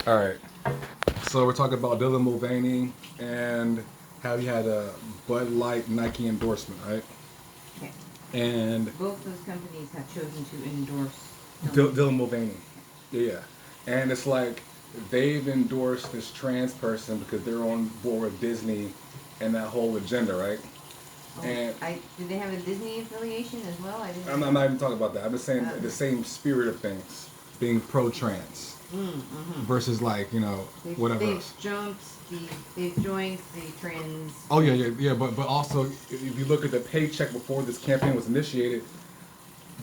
All right. So we're talking about Dylan Mulvaney and how he had a Bud Light Nike endorsement, right? Okay. And Both those companies have chosen to endorse Dylan Mulvaney. Yeah, yeah. And it's like they've endorsed this trans person because they're on board with Disney and that whole agenda, right? Oh, And do they have a Disney affiliation as well? I didn't. I'm not even talking about that. I'm just saying the Oh. same spirit of things, being pro-trans versus like whatever They've else. jumped they've joined the trans. Oh yeah, yeah, yeah. But also, if you look at the paycheck before this campaign was initiated,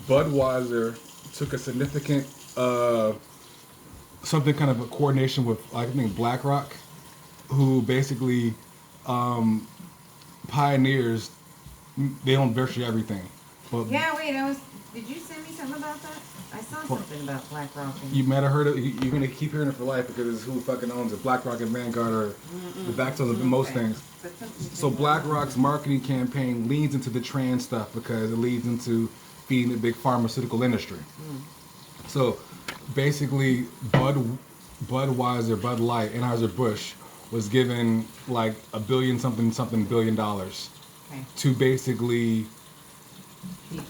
Budweiser took a significant something kind of a coordination with like, I think BlackRock, who basically pioneers. They own virtually everything. But Yeah, wait, did you send me something about that? I saw something about BlackRock. you might have heard it. You're gonna keep hearing it for life because it's who fucking owns it. BlackRock and Vanguard are the backstones of most things. So BlackRock's marketing campaign leans into the trans stuff because it leads into feeding the big pharmaceutical industry. So basically, Budweiser, Bud Light, Anheuser-Busch was given like $1 billion Okay. to basically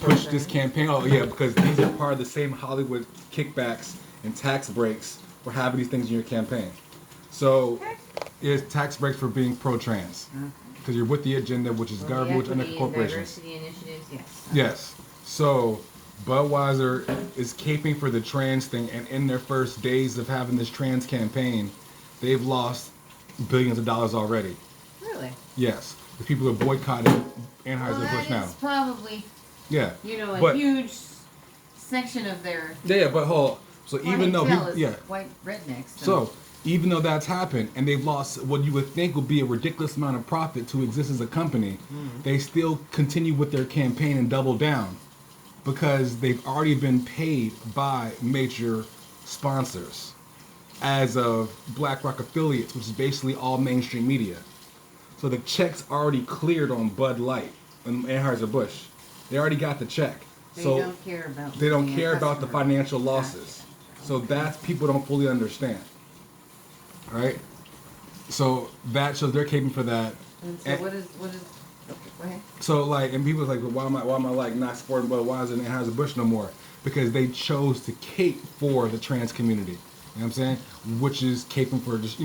push this campaign. Oh yeah, because these are part of the same Hollywood kickbacks and tax breaks for having these things in your campaign. So it's tax breaks for being pro-trans because you're with the agenda, which is garbage under corporations. Diversity initiatives, yes. Yes. So Budweiser is caping for the trans thing, and in their first days of having this trans campaign, they've lost billions of dollars already. Really? Yes. The people are boycotting Well, Anheuser-Busch that now. is probably, Yeah. a huge section of their Yeah, but hold on. So even though clientele people, is white rednecks. so even though that's happened and they've lost what you would think would be a ridiculous amount of profit to exist as a company, they still continue with their campaign and double down because they've already been paid by major sponsors as of BlackRock affiliates, which is basically all mainstream media. So the check's already cleared on Bud Light and Anheuser-Busch. They already got the check. They So don't care about they don't being a care about the customer. financial losses. So that's people don't fully understand. Right? So that shows they're caping for that. And so what is okay, go ahead. So like, and people's like, well, why am I like not supporting Budweiser and Anheuser-Busch no more? Because they chose to cape for the trans community. You know what I'm saying? Which is caping for just,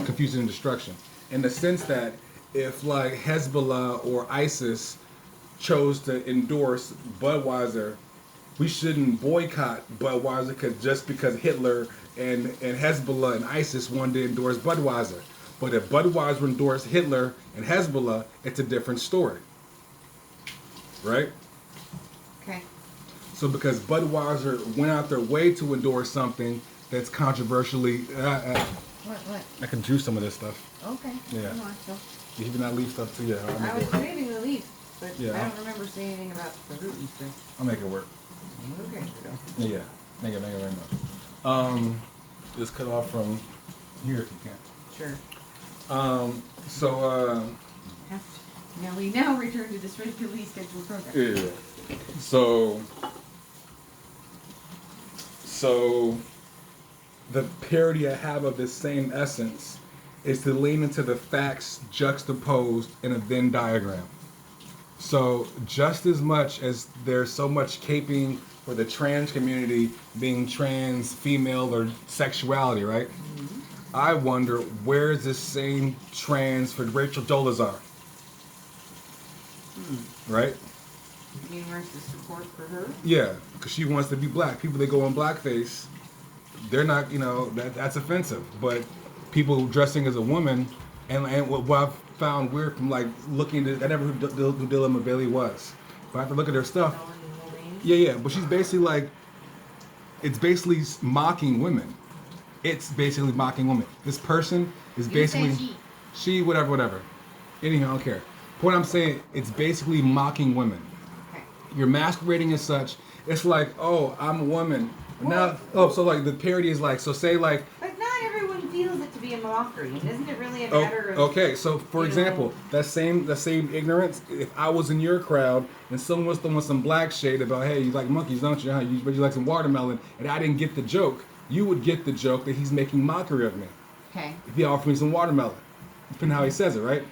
confusion and destruction. In the sense that if like Hezbollah or ISIS chose to endorse Budweiser, we shouldn't boycott Budweiser just because Hitler and Hezbollah and ISIS wanted to endorse Budweiser. But if Budweiser endorsed Hitler and Hezbollah, it's a different story. Right? Okay. So because Budweiser went out their way to endorse something that's controversially... What? I can juice some of this stuff. Okay. Yeah. Come on, so. You even that leaf stuff too, yeah. I was saving the leaf, but Yeah. I don't remember saying anything about the root and stuff. I'll make it work. Okay. Yeah. Thank you very much. Just cut off from here if you can. Sure. So, Now we return to this regularly scheduled program. yeah. So the parody I have of this same essence is to lean into the facts juxtaposed in a Venn diagram. So just as much as there's so much caping for the trans community being trans, female, or sexuality, right? Mm-hmm. I wonder where's this same trans for Rachel Dolezal? Right? You mean where's the support for her? Yeah, because she wants to be black. People that go on blackface, they're not, that's offensive. But people dressing as a woman, and what I've found weird from like looking at, I never knew who Dylan Mulvaney was. But I have to look at her stuff. Yeah, but she's basically like, it's basically mocking women. It's basically mocking women. This person is basically, she, whatever. Anyhow, I don't care. What I'm saying, it's basically mocking women. Okay. You're masquerading as such. It's like, oh, I'm a woman. Now, so like the parody is like, so say like. But not everyone feels it to be a mockery. And isn't it really a matter of. Okay, so for example, that same ignorance, if I was in your crowd and someone was throwing some black shade about, hey, you like monkeys, don't you? But you like some watermelon, and I didn't get the joke, you would get the joke that he's making mockery of me. Okay. If he offered me some watermelon, depending how he says it, right?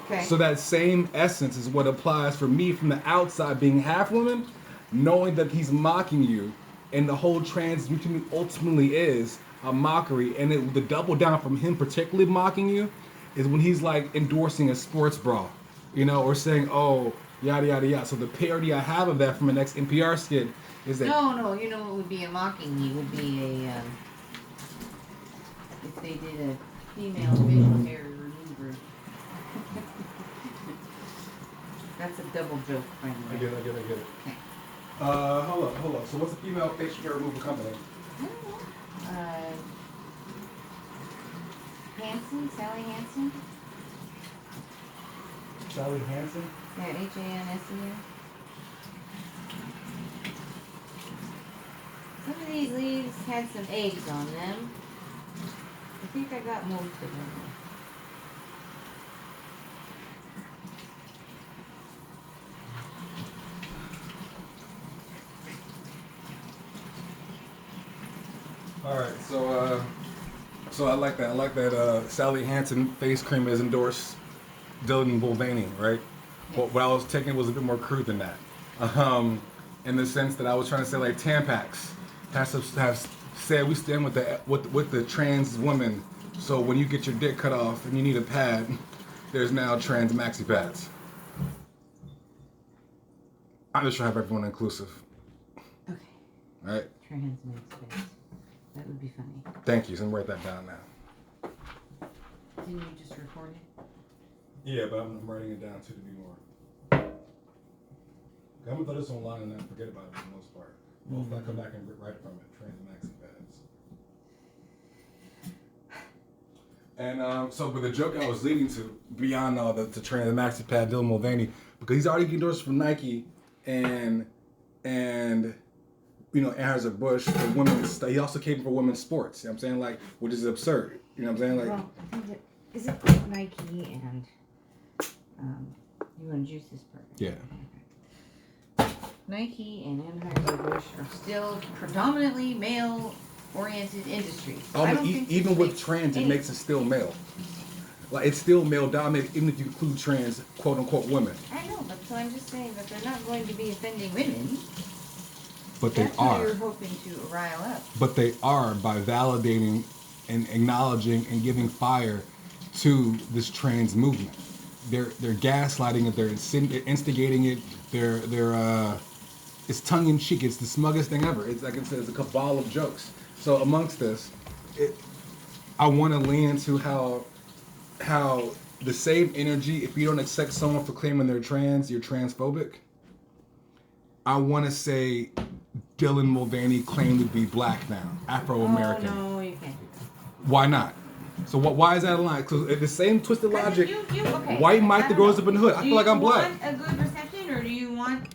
Okay. So that same essence is what applies for me from the outside, being half woman, knowing that he's mocking you, and the whole transmutation ultimately is a mockery. And the double down from him particularly mocking you is when he's like endorsing a sports bra, or saying, oh, yada yada yada. So the parody I have of that from an ex NPR skit is that No, you know what would be a mocking me would be a if they did a female facial hair remover. That's a double joke, by the way. I get it. Okay. Hold on. So what's a female facial hair removal company? I don't know. Hansen, Sally Hansen. Sally Hansen? Yeah, Hansen. Some of these leaves had some eggs on them. I think I got most of them. All right, so I like that. I like that. Sally Hansen face cream is endorsed Dylan Mulvaney, right? But what I was taking was a bit more crude than that, in the sense that I was trying to say like Tampax have said we stand with the trans woman. So when you get your dick cut off and you need a pad, there's now trans maxi pads. I'm just trying to have everyone inclusive. Okay. All right. Trans makes space. That would be funny. Thank you. So I'm gonna write that down now. Didn't you just record it? Yeah, but I'm writing it down too to be more. I'm gonna throw this online and then forget about it for the most part. Well, if I come back and write it from it, trans maxi pads. And but the joke I was leading to, beyond all the trans maxi pad, Dylan Mulvaney, because he's already endorsed from Nike and Anheuser-Busch for women's. He also came for women's sports. You know what I'm saying? Like, which is absurd. You know what I'm saying? Like, well, I think is it Nike and you want to juice this part? Yeah. Nike and Anheuser-Busch are still predominantly male-oriented industries. Even with trans, it makes it still male. Like, it's still male-dominated, even if you include trans, quote-unquote, women. I know, but so I'm just saying that they're not going to be offending women. But they That's are. Who you're hoping to rile up. But they are by validating and acknowledging and giving fire to this trans movement. They're gaslighting it. They're instigating it. It's tongue in cheek. It's the smuggest thing ever. It's like I said, it's a cabal of jokes. So amongst this, I want to lean into how the same energy. If you don't accept someone for claiming they're trans, you're transphobic. I want to say Dylan Mulvaney claimed to be black now, Afro-American. Oh, no, you can't. Why not? So why is that a line? Because the same twisted logic. Okay. White Mike that grows up in the hood. I feel like I'm black. Do you want a good reception, or do you want?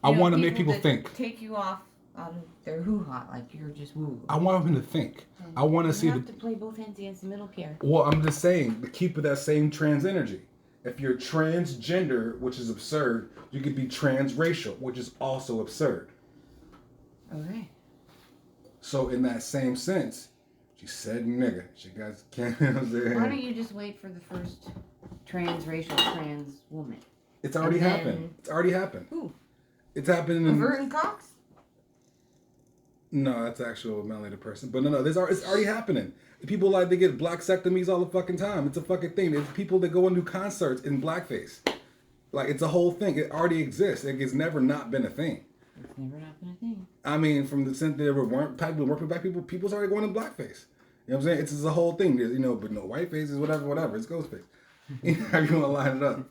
I want to make people think. Take you off on their hoo-ha, like you're just woo. I want them to think. I want to see You have to play both hands against the middle here. Well, I'm just saying, to keep with that same trans energy. If you're transgender, which is absurd, you could be transracial, which is also absurd. Okay. So in that same sense, she said nigga. She guys can't. You know what I'm saying? Why don't you just wait for the first transracial trans woman? It's already happened. It's already happened. Who? It's happened in. Verton Cox? No, that's actual melanated person. But no, it's already happening. People like they get blacksectomies all the fucking time. It's a fucking thing. There's people that go and do concerts in blackface. Like, it's a whole thing. It already exists. It's never not been a thing. It's never not been a thing. I mean, from the sense there weren't people working with black people, people started going in blackface. You know what I'm saying? It's just a whole thing. There's, but no white faces, whatever. It's ghost face. How you want to line it up?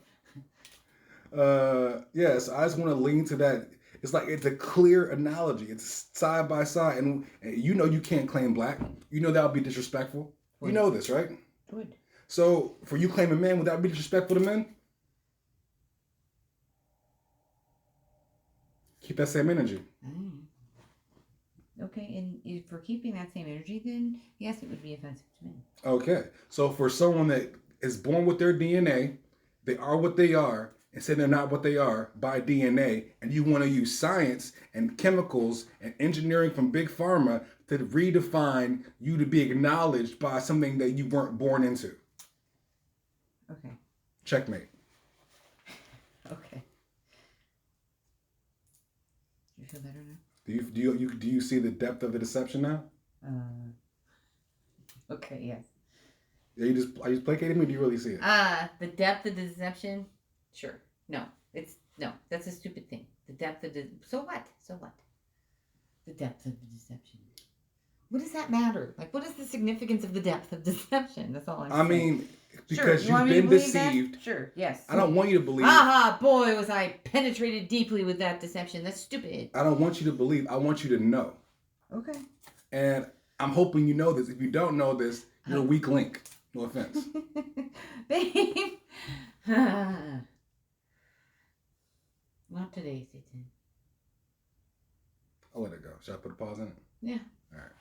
Yes, I just want to lean to that. It's like it's a clear analogy. It's side by side, and you can't claim black. That would be disrespectful. Would. You know this, right? Would. So for you claiming man, would that be disrespectful to men? Keep that same energy. Okay, and for keeping that same energy, then yes, it would be offensive to men. Okay, so for someone that is born with their DNA, they are what they are, and say they're not what they are by DNA, and you want to use science and chemicals and engineering from big pharma to redefine you to be acknowledged by something that you weren't born into. Okay. Checkmate. Okay. You feel better now? Do you see the depth of the deception now? Okay, yes. Are you just placating me? Or do you really see it? The depth of the deception? Sure. No. That's a stupid thing. The depth of the so what? The depth of the deception. What does that matter? Like, what is the significance of the depth of deception? That's all I'm saying. I mean, because sure. you've been deceived. That? Sure, yes. I don't want you to believe. Aha, boy, was I penetrated deeply with that deception. That's stupid. I don't want you to believe. I want you to know. Okay. And I'm hoping you know this. If you don't know this, you're a weak link. No offense. Babe. Not today, Satan. I'll let it go. Should I put a pause in it? Yeah. All right.